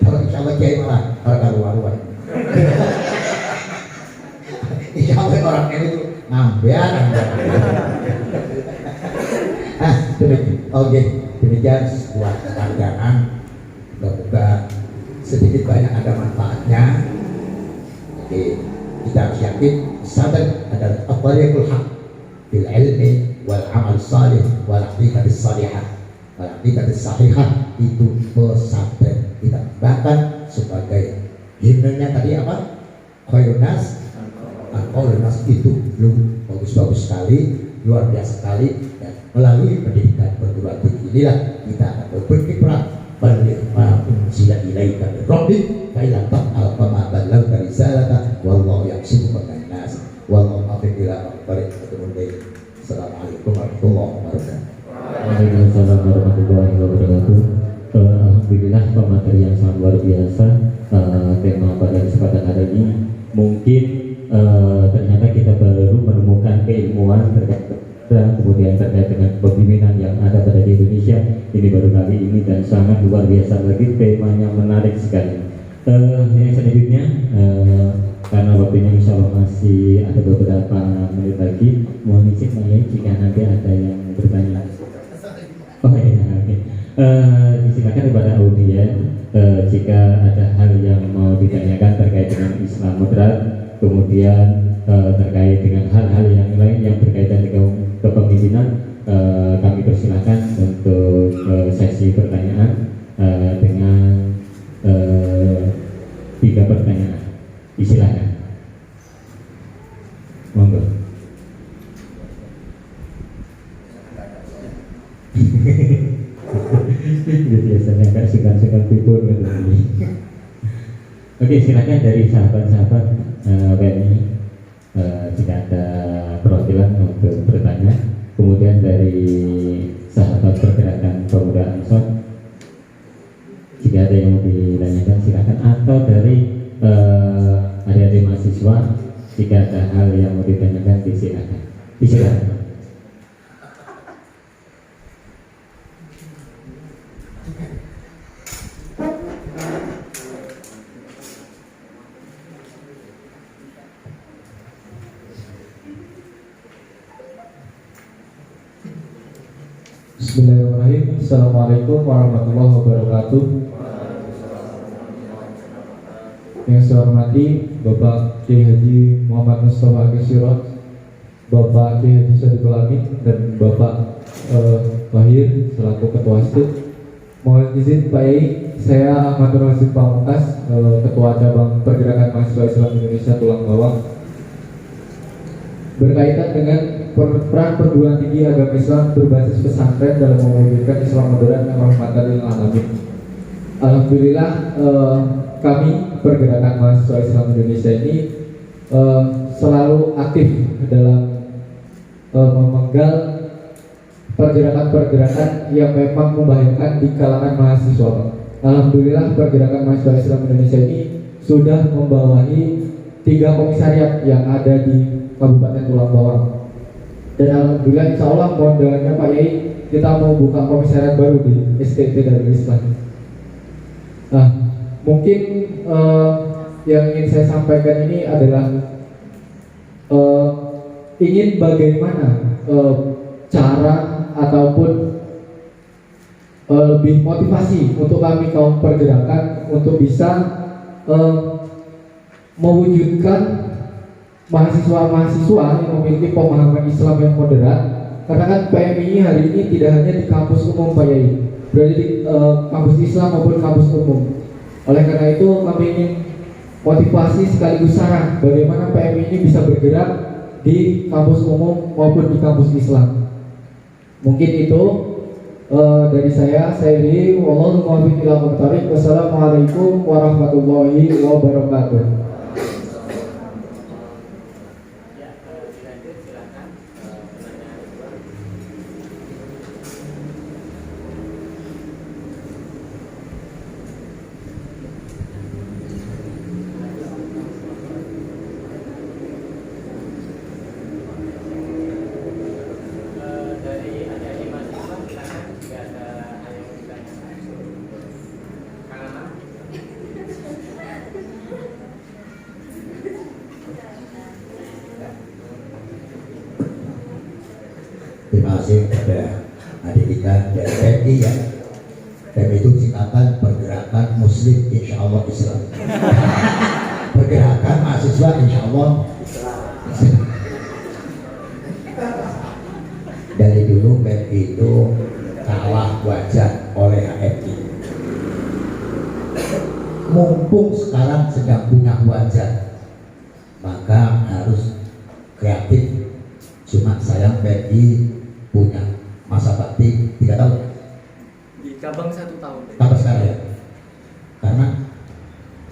Kalau insya Allah kiai malah karuan. Insya Allah orang itu ngambil. Demikian sebuah penghargaan. Semoga sedikit banyak ada manfaatnya. Jadi kita harus yakin sabar adalah tariqul haq bil ilmi wal amal salih wal aqidati salihah. Kalau kita sahihah itu pesantren kita bahkan sebagai himnenya tadi apa? Khairun nas al-qaulun nas itu lu bagus-bagus sekali, luar biasa sekali. Dan melalui pendidikan perguruan tinggi inilah kita akan berkiprah balik sila ilaika min rabbik kailan ta'al fama ballagta risalata wallahu yahsibuka minan nas wallahu afiq ila maqbarin. Assalamualaikum warahmatullahi wabarakatuh. Waalaikumsalam warahmatullahi wabarakatuh. Alhamdulillah pemateri yang sangat luar biasa. Tema pada kesempatan hari ini mungkin ternyata kita baru menemukan keilmuan terkait kemudian terkait dengan kepemimpinan yang ada pada di Indonesia ini baru kali ini dan sangat luar biasa lagi, temanya menarik sekali. Yang selanjutnya karena waktunya insya Allah masih ada beberapa menit lagi, mohon izin jika nanti ada yang bertanya. Oh iya, oke. Disilakan kepada audiens jika ada hal yang mau ditanyakan terkait dengan Islam moderat, kemudian terkait dengan hal-hal yang lain yang berkaitan dengan kepemimpinan, kami persilahkan untuk sesi pertanyaan dengan 3 pertanyaan. Disilakan. Monggo. Biasanya agak segan-segan pipun gitu. Oke, silakan dari sahabat-sahabat WNI jika ada perwakilan untuk bertanya. Kemudian dari sahabat pergerakan pemuda Ansor jika ada yang mau ditanyakan silakan, atau dari adik-adik mahasiswa jika ada hal yang mau ditanyakan disilakan. Disilakan. Bismillahirrahmanirrahim. Assalamualaikum warahmatullahi wabarakatuh. Yang saya hormati Bapak Kiai Haji Muhammad Mustafa Kesirot, Bapak Kiai Haji Sadiqul Amin, dan Bapak Wahir selaku Ketua Stip. Mohon izin Pak Yai, saya Ahmad Rasim Pamungkas, Ketua Cabang Pergerakan Mahasiswa Islam Indonesia Tulang Bawang. Berkaitan dengan peran perguruan tinggi agama Islam berbasis pesantren dalam mewujudkan Islam modern yang rahmatan lil alamin. Alhamdulillah kami pergerakan mahasiswa Islam Indonesia ini selalu aktif dalam memenggal pergerakan-pergerakan yang memang membahayakan di kalangan mahasiswa. Alhamdulillah pergerakan mahasiswa Islam Indonesia ini sudah membawahi 3 komisariat yang ada di Kabupaten Tulang Bawang. Dan alhamdulillah insya Allah mohon doanya Pak Yai, kita mau buka komisariat baru di STT Darul Islam. Nah, mungkin yang ingin saya sampaikan ini adalah ingin bagaimana cara ataupun lebih motivasi untuk kami kaum pergerakan untuk bisa mewujudkan mahasiswa-mahasiswa yang memiliki pemahaman Islam yang moderat. Karena kan PMI hari ini tidak hanya di kampus umum Pak Yai, berada di kampus Islam maupun kampus umum. Oleh karena itu kami ingin motivasi sekaligus saran bagaimana PMI ini bisa bergerak di kampus umum maupun di kampus Islam. Mungkin itu dari saya Ri, wallahu muwaffiq ila aqwamit. Wassalamualaikum warahmatullahi wabarakatuh. Terima kasih kepada adik kita dari PMI ya. PMI itu singkatan Pergerakan Muslim Insya Allah Islam. Pergerakan mahasiswa Insya Allah Islam. Dari dulu PMI itu kalah wajar oleh HMI. Mumpung sekarang sedang punya wajar, maka harus kreatif. Cuma sayang PMI punya masa bakti 3 tahun. Di cabang 1 tahun. Tambah sekarang ya? Karena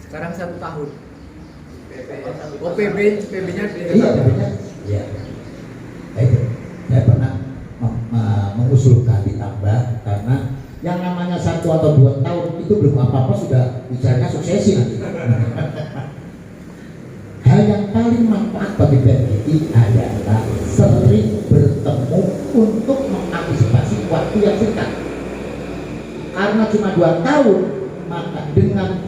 Sekarang 1 tahun. Oh PB-nya iya, iya. Nah, itu saya pernah mengusulkan ditambah, karena yang namanya 1 atau 2 tahun itu belum apa-apa sudah bicaranya suksesi nanti. Hal yang paling manfaat bagi PMI adalah sering bertemu untuk mengantisipasi waktu yang singkat. Karena cuma 2 tahun, maka dengan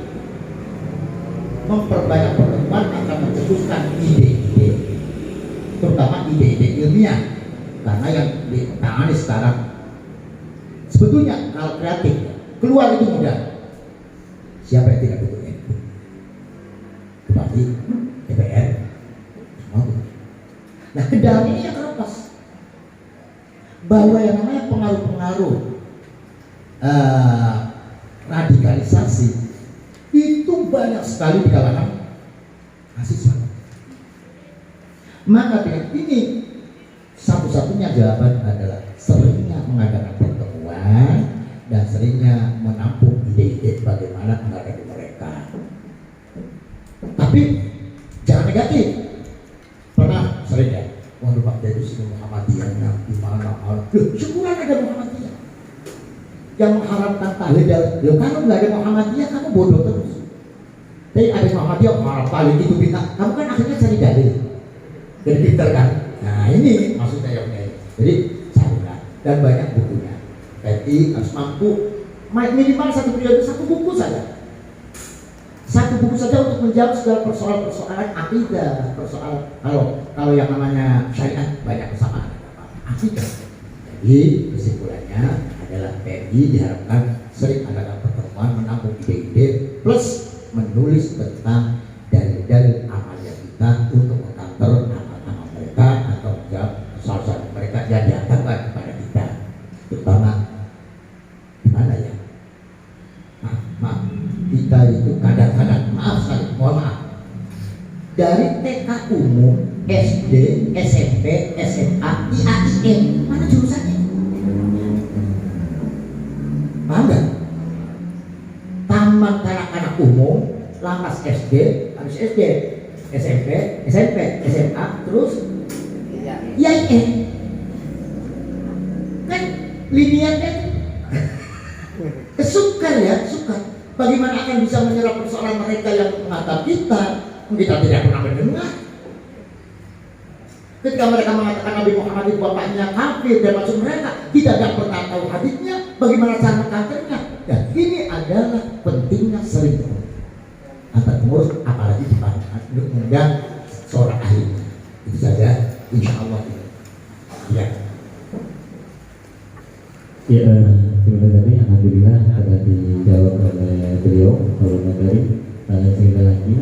memperbanyak pertemuan akan mencetuskan ide-ide, terutama ide-ide ilmiah. Karena yang ditangani sekarang sebetulnya hal kreatif keluar itu mudah. Siapa yang tidak butuh itu? Bupati, DPR, semua butuh. Nah, ke dalam ini yang terlepas bahwa yang namanya pengaruh-pengaruh radikalisasi itu banyak sekali di kalangan mahasiswa. Maka dengan ini satu-satunya jawaban adalah seringnya mengadakan pertemuan dan seringnya menampung ide-ide bagaimana menghadapi mereka. Tapi jangan negatif. Pernah sering ya, waduh Pak Dedus ini Muhammadiyahnya gimana? Loh, syukuran ada Muhammadiyah yang mengharapkan tahlil. Loh, kalau nggak ada Muhammadiyah kamu bodoh terus. Tapi ada Muhammadiyah mengharap tahlil itu bintang, kamu kan akhirnya cari dalil. Jadi pinter kan? Nah ini maksudnya yang ini. Jadi carilah, dan banyak bukunya. PMI harus mampu minimal 1 periode 1 buku saja. 1 buku saja untuk menjawab segala persoalan-persoalan akidah, persoalan kalau yang namanya syariat banyak kesamaan. Akidah. Jadi kesimpulannya adalah PMI diharapkan sering adakan pertemuan menampung ide-ide plus menulis tentang dalil-dalil amalnya kita untuk mengcounter amal-amal mereka atau menjawab soal-soal mereka yang dihantarkan kepada kita, terutama gimana ya? Maaf, kita itu kadang-kadang mohon maaf, dari TK umum, SD, SMP, SMA, IAIN, mana jurusannya? Paham nggak? Taman kanak-kanak umum, lantas SD, habis SD, SMP, SMA, terus IAIN. Kan linianya sukar ya, sukar. Bagaimana akan bisa menyerap persoalan mereka yang menghadap kita tidak pernah mendengar. Ketika mereka mengatakan Nabi Muhammad itu bapaknya kafir dan masuk neraka, kita tidak pernah tahu hadisnya, bagaimana cara mengcounternya. Dan ini adalah pentingnya sering antar pengurus, apalagi di untuk mengundang seorang ahli. Itu saja, insya Allah. Ya. Ya, terima kasih. Alhamdulillah telah dijawab oleh beliau, Bapak Materi. Sekali lagi,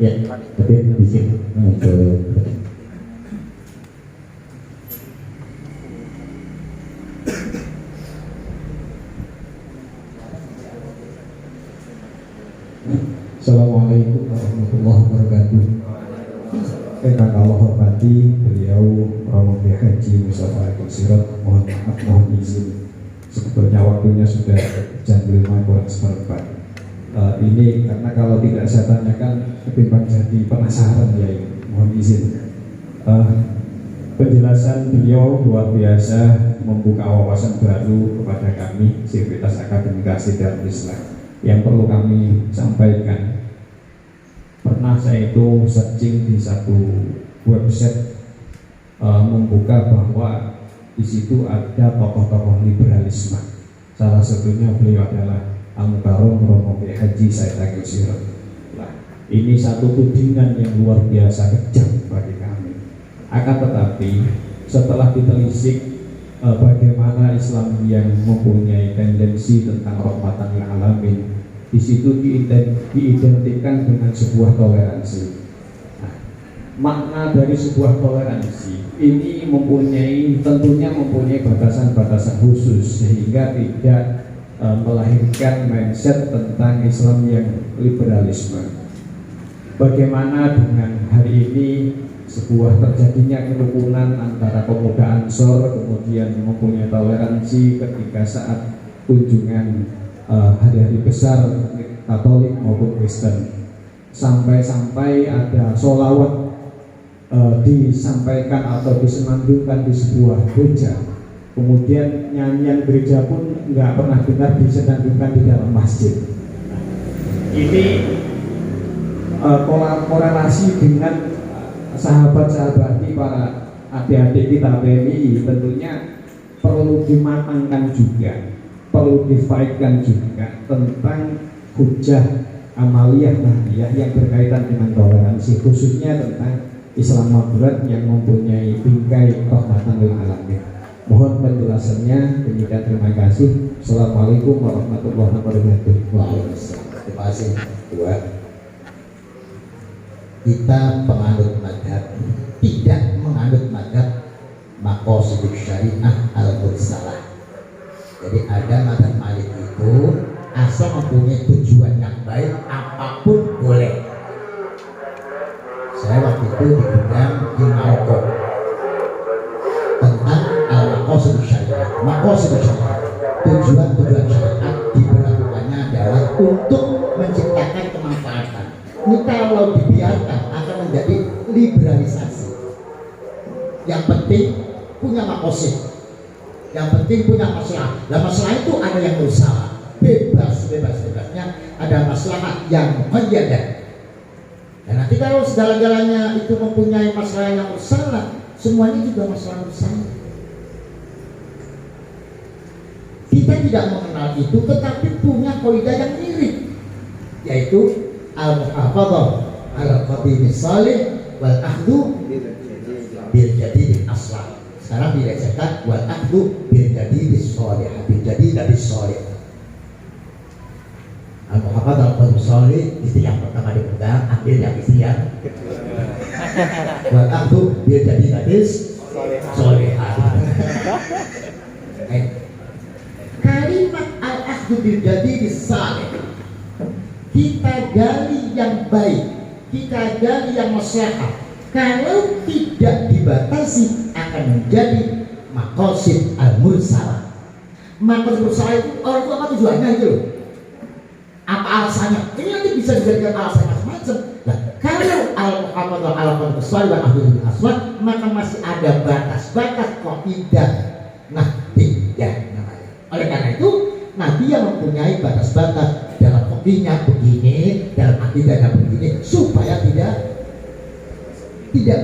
ya, tapi di sini Assalamualaikum warahmatullahi wabarakatuh. Yang Allah hormati beliau Romo Kiai Haji Mustafa Al-Sirat, mohon maaf, mohon izin. Sebetulnya waktunya sudah jam 5 kurang seperempat. Ini karena kalau tidak saya tanyakan ketimbang jadi penasaran ya, mohon izin. Penjelasan beliau luar biasa, membuka wawasan baru kepada kami Sivitas Akademikasi dan Islam yang perlu kami sampaikan. Pernah saya itu searching di satu website membuka bahwa di situ ada tokoh-tokoh liberalisme. Salah satunya beliau adalah Al-Mukarram Romo Kiai Haji Said Akil Sirot. Ini satu tudingan yang luar biasa kejam bagi kami. Akan tetapi setelah ditelisik bagaimana Islam yang mempunyai tendensi tentang rahmatan lil alamin, di situ diidentikan dengan sebuah toleransi. Nah, makna dari sebuah toleransi ini tentunya mempunyai batasan-batasan khusus sehingga tidak melahirkan mindset tentang Islam yang liberalisme. Bagaimana dengan hari ini sebuah terjadinya kerukunan antara pemuda Ansor kemudian mempunyai toleransi ketika saat kunjungan hari-hari besar Katolik maupun Kristen, sampai-sampai ada sholawat disampaikan atau disenandungkan di sebuah gereja, kemudian nyanyian gereja pun nggak pernah dengar disenandungkan di dalam masjid. Ini korelasi dengan sahabat-sahabat para adik-adik kita PMI tentunya perlu dimatangkan juga, perlu difaidkan juga tentang hujah amaliyah nahdiyah yang berkaitan dengan toleransi, khususnya tentang Islam moderat yang mempunyai bingkai rahmatan lil alamin. Mohon penjelasannya. Demikian, terima kasih. Assalamualaikum warahmatullahi wabarakatuh. Waalaikumsalam. Terima kasih. Dua, kita penganut madhab tidak menganut madhab maqasidus syariah al-mursalah. Jadi ada madhab Malik itu asal mempunyai tujuan yang baik apapun boleh. Saya waktu itu diundang di Maroko tentang al-maqasidus syariah. Maqasidus syariah, tujuan syariat diberlakukannya adalah untuk menciptakan kemanfaatan. Ini kalau dibiarkan akan menjadi liberalisasi. Yang penting punya maqasid, yang penting punya masalah. Nah masalah itu ada yang berusaha bebasnya, ada masalah yang muqayyadah. Dan nanti kalau segala-galanya itu mempunyai masalah yang bersalah, semuanya juga masalah bersalah. Kita tidak mengenal itu, tetapi punya kaidah yang mirip, yaitu al-muhafadzah al-qadim salih wal akhdhu bil jadid aslah. Sekarang dilecehkan wal akhdhu bil jadid salih, bil jadid salih. Al-muhafadzah al-qadim salih, istri yang pertama dipegang, ambil yang istri yang wal akhdhu bil jadid salih. Kalimat al-akhdhu bil jadid salih, kita gali yang baik, kita gali yang maslahat. Kalau tidak dibatasi akan menjadi maqasid al-mursalah. Maqasid al-mursalah itu orang itu apa tujuannya itu loh? Apa alasannya? Ini nanti bisa dijadikan alasan macam-macam. Nah, kalau al-muhafadzah al-qadim salih wal akhdhu bil aswad, maka masih ada batas-batas kaidah nahdiyah namanya. Oleh karena itu, Nabi yang mempunyai batas-batas dalam fikihnya begini, dalam akidahnya begini, supaya tidak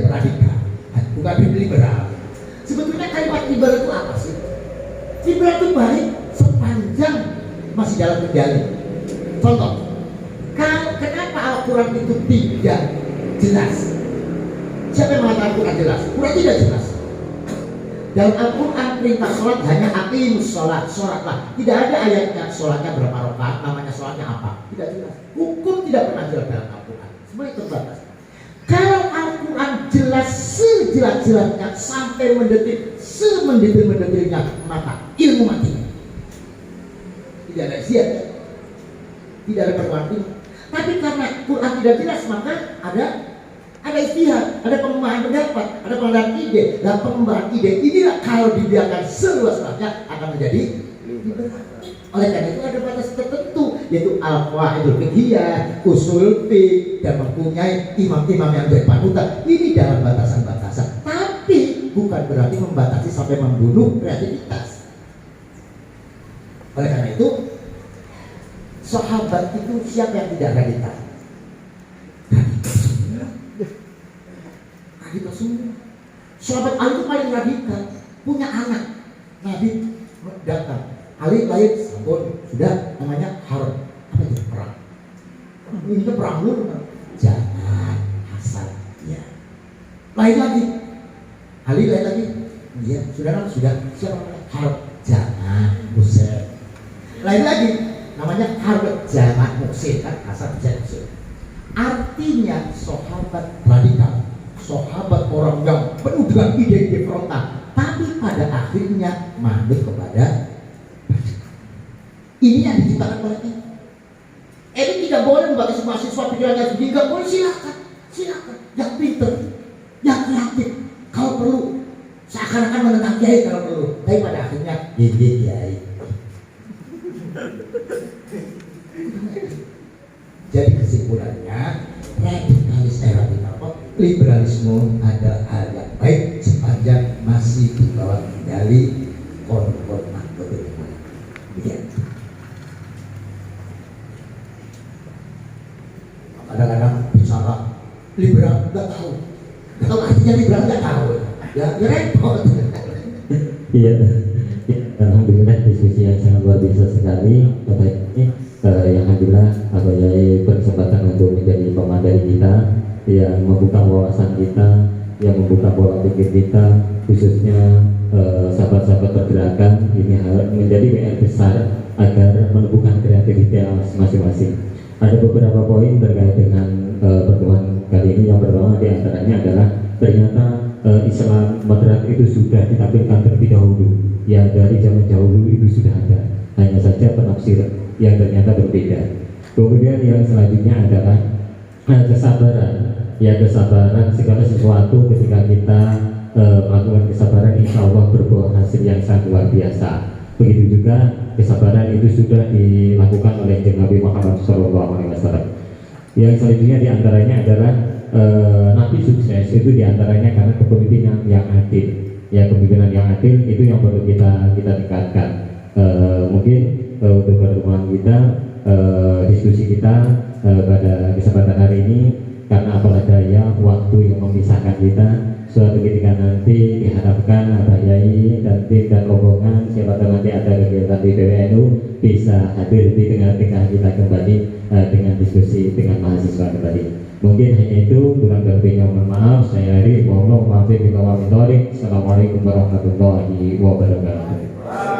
radikal, bukan liberal. Sebetulnya kalimat liberal itu apa sih? Liberal itu baik sepanjang masih dalam kendali. Contoh, kenapa Al-Quran itu tidak jelas? Siapa yang mengatakan Al-Quran jelas? Quran tidak jelas. Dalam Al-Quran perintah sholat hanya aqimus sholat, sholatlah. Tidak ada ayatnya sholatnya berapa rakaat, namanya sholatnya apa, tidak jelas. Hukum tidak pernah jelas dalam Al-Quran, semuanya terbatas. Kalau Al-Quran jelas sejelas-jelasnya sampai mendetil, semendetail-mendetilnya, maka ilmu mati. Tidak ada isian, tidak ada perwati. Tapi karena Quran tidak jelas, maka ada istihad, ada pengembangan pendapat, ada pengembangan ide. Dan pengembangan ide inilah kalau dibiarkan seluas-luasnya akan menjadi liberal. Oleh karena itu ada batas tertentu, yaitu al-qawaidul fiqhiyah, usul fiqh, dan mempunyai imam-imam yang jadi panutan. Ini dalam batasan-batasan, tapi bukan berarti membatasi sampai membunuh kreativitas. Oleh karena itu, sahabat itu siapa yang tidak radikal? Radikal semua. Sahabat Ali itu paling radikal, punya anak. Nabi datang, Ali lahir, sampun, sudah namanya Harun. Apa itu? Perang. Ini itu perang dulu. Jangan Hasan, ya. Lahir lagi, Ali lahir lagi, iya, sudah. Siapa namanya? Harun. Jangan Husain. Lahir lagi, namanya Harun. Jangan Muhsin, kan Hasan, Husain. Artinya sahabat radikal. sahabat, orang yang penuh dengan ide-ide frontal, tapi pada akhirnya manut kepada ini yang diciptakan oleh kita. Ini tidak boleh membatasi mahasiswa pikirannya sendiri, nggak boleh, silakan, yang pinter, yang kreatif, kalau perlu seakan-akan menentang kiai kalau perlu, tapi pada akhirnya dia kiai. Jadi kesimpulannya, liberalisme ada hal yang baik sepanjang masih di bawah kendali kon-kon makroekonomi. Kadang-kadang bicara liberal nggak tahu artinya liberal, nggak tahu ya repot. Iya, alhamdulillah diskusi yang sangat luar biasa sekali pada ini. Yang alhamdulillah Abah Yai berkesempatan untuk menjadi pemateri kita, yang membuka wawasan kita, yang membuka pola pikir kita, khususnya sahabat-sahabat pergerakan. Ini menjadi PR besar agar menemukan kreativitas masing-masing. Ada beberapa poin terkait dengan pertemuan kali ini. Yang pertama diantaranya adalah ternyata Islam moderat itu sudah ditampilkan terlebih dahulu, ya dari zaman dahulu itu sudah ada, hanya saja penafsiran yang ternyata berbeda. Kemudian yang selanjutnya adalah kesabaran, ya kesabaran segala sesuatu ketika kita melakukan kesabaran, insya Allah berbuah hasil yang sangat luar biasa. Begitu juga kesabaran itu sudah dilakukan oleh Nabi Muhammad SAW. Yang selanjutnya diantaranya adalah Nabi sukses itu diantaranya karena kepemimpinan yang adil. Ya, kepemimpinan yang adil itu yang perlu kita tingkatkan. Mungkin untuk pertemuan kita, diskusi kita pada kesempatan hari ini, karena apalah daya waktu yang memisahkan kita, suatu ketika nanti diharapkan Abah Yai dan tim dan rombongan siapa tahu nanti ada kegiatan di PWNU bisa hadir di tengah-tengah kita kembali dengan diskusi dengan mahasiswa kembali. Mungkin hanya itu, kurang lebihnya mohon maaf. Saya Ari, mohon maaf bila wamin. Assalamualaikum warahmatullahi wabarakatuh.